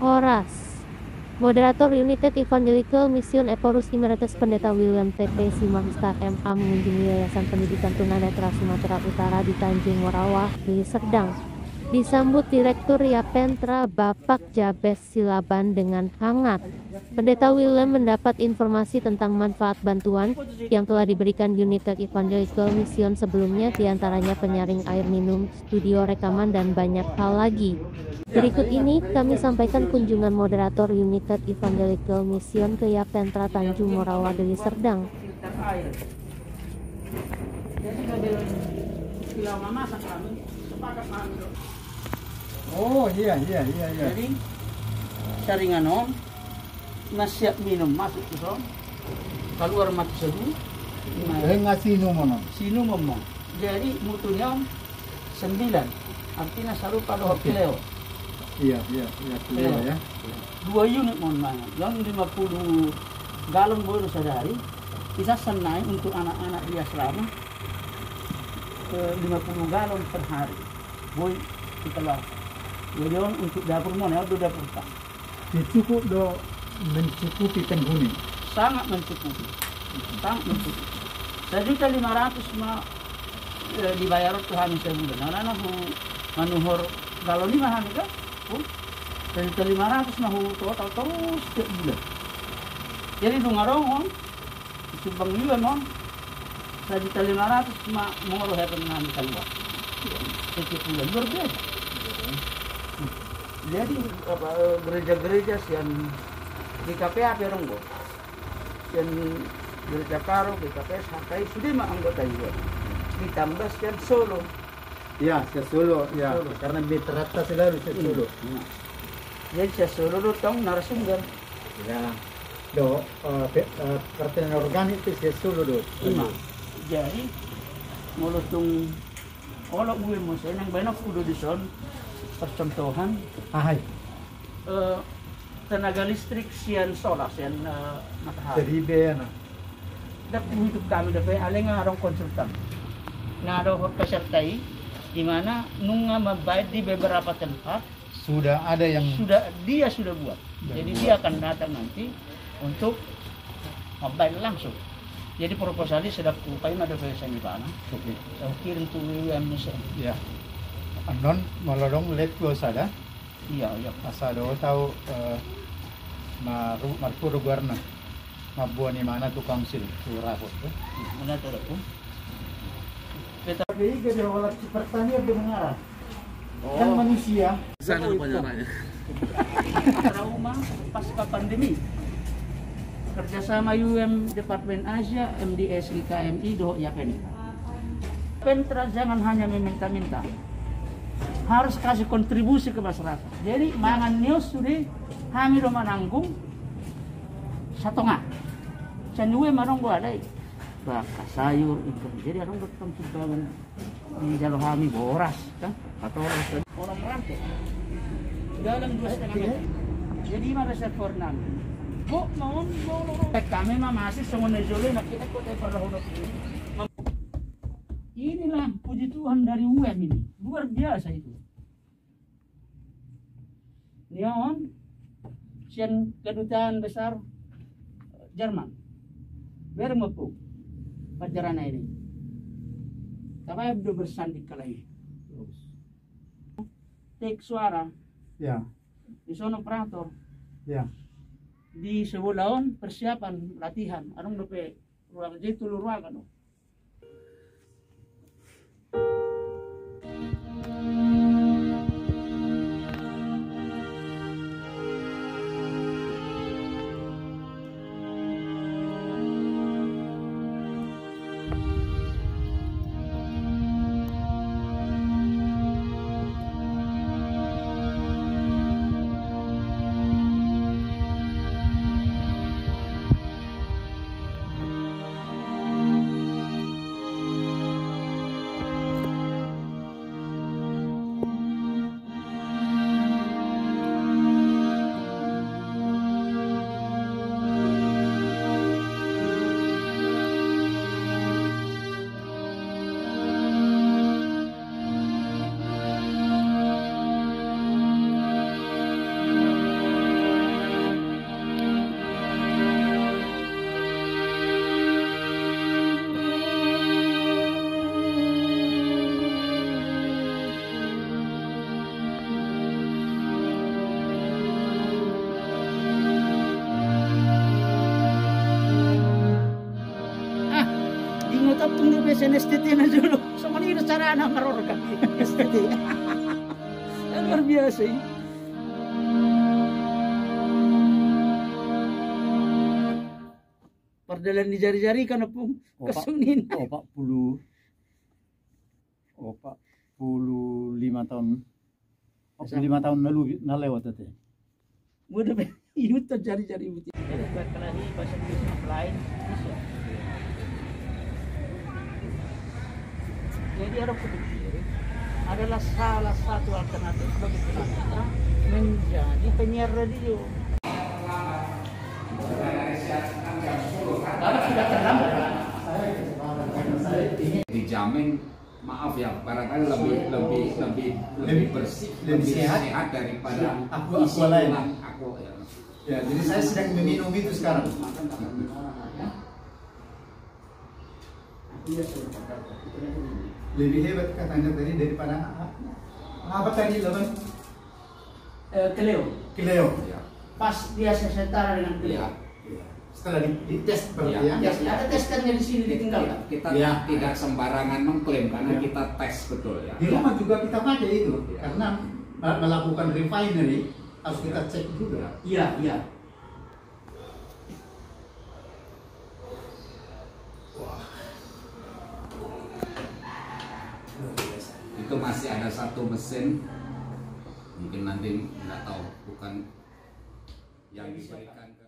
Horas. Moderator United Evangelical Mission Eporus Emeritus Pendeta William T.P. Simanjuntak M.A. mengunjungi Yayasan Pendidikan Tunanetra Sumatera Utara di Tanjung Morawah, Deli Serdang. Disambut Direktur Yapentra Bapak Jabes Silaban dengan hangat. Pendeta William mendapat informasi tentang manfaat bantuan yang telah diberikan United Evangelical Mission sebelumnya, diantaranya penyaring air minum, studio rekaman, dan banyak hal lagi. Berikut ini kami sampaikan kunjungan moderator United Evangelical Mission ke Yapentra Tanjung Morawah, Deli Serdang. Oh iya. Jadi saringan on nasiap minum masuk ke son, keluar mati sedu. Ngasih nomor. Sinu ngomong. Jadi mutunya 9. Artinya selalu pada kilo. Iya, kilo ya. 2 unit mohon mana. Yang 50 galon baru sadari bisa senai untuk anak-anak di asrama ke 50 galon per hari. Boy kita lah. Jadi untuk dapur mana ada dapur tak. Cukup do mencukupi penghuni. Sangat mencukupi. Sangat mencukupi. 1.500.000 mah dibayar tuh kami sebulan. Anak-anak manuhor galon 5 kami kan? 1.500.000 mah total terus setiap bulan. Jadi dungarong on, subang juga non. 1.500.000 mah mengurus happen kami keluar. Setiap bulan luar biasa. Jadi gereja-gereja yang di KPA Peronggo, yang gereja Karo, di KPA Sakai sudah mah anggota juga. Ditambah sekian Solo. Ya, Solo ya. Solo. Karena Betrata selalu Solo. Jadi Solo itu tahu narasumber. Ya. Do partai organik itu Solo do. Jadi mulutung kalau gue mau saya nang banyak udah di son percontohan Ahai. tenaga listrik sian solar sian matahari. Jadi bena. Dak hidup kami dapat aleng ngarong konsultan. Ngaro pesertai di mana nunga membayar di beberapa tempat Sudah ada yang dia sudah buat. Jadi dia akan datang nanti untuk membayar langsung. Jadi proposalnya sudah kupain ada biasa di mana. Saya kirim tuh UMS. ya. Anon malorong let go sada. Iya. Asado tahu marpuro guarna. Mabuan ni mana tu council surapot. Mana tahu aku? Kita pergi ke dalam pertanian dengan kan manusia. Sana penyerahnya. Trauma pasca pandemi. Kerjasama UM Departemen Asia, MDS IKMI do yapen. Pentra jangan hanya meminta-minta. Harus kasih kontribusi ke masyarakat. Jadi mangan news sudah kami do menanggung satongah. Canjuwe marong gua ada baka sayur ikan. Jadi orang datang sumbangan di jalur kami boras kan atau orang merantau dalam 2,5 meter. Jadi mana reservoir namin. Kok mau kami mah masih semuanya jole nak kita kok inilah puji Tuhan dari UM ini luar biasa itu. Neon sian kedutaan besar Jerman bermepu pajaran ini. Tapi udah bersandik kali. Tek suara. Ya. Di sono operator. Ya. Di sebulan persiapan latihan. Anong dope ruang jadi tulu ruangan. tunggu besen STT na dulu. Sama ini cara anak ngarorkan STT. Luar biasa ini. Perdalan di jari-jari kan pun kesungin. 45 tahun. 45 tahun lalu lewat itu. Mudah itu jari-jari itu. Kelahi bahasa Inggris lain bisa. Jadi orang berpikir adalah salah satu alternatif bagi kita menjadi penyiar radio. Karena sudah terlambat. Dijamin, maaf ya, barangkali lebih bersih, lebih sehat daripada aku lain. Aku ya. Ya, jadi saya sedang meminum itu sekarang. Lebih hebat katanya tadi daripada apa tadi lawan Keleo. Kileo. Ya. Pas dia setara dengan Keleo. Ya. Setelah dites berarti Ya. ya. Ya, ada tesnya di sini ditinggalkan. Kita Ya. tidak sembarangan mengklaim karena Ya. kita tes betul ya. Di rumah juga kita pakai itu Ya. karena melakukan refinery harus kita cek juga. Iya, iya. Itu masih ada satu mesin, mungkin nanti nggak tahu, bukan yang diberikan ke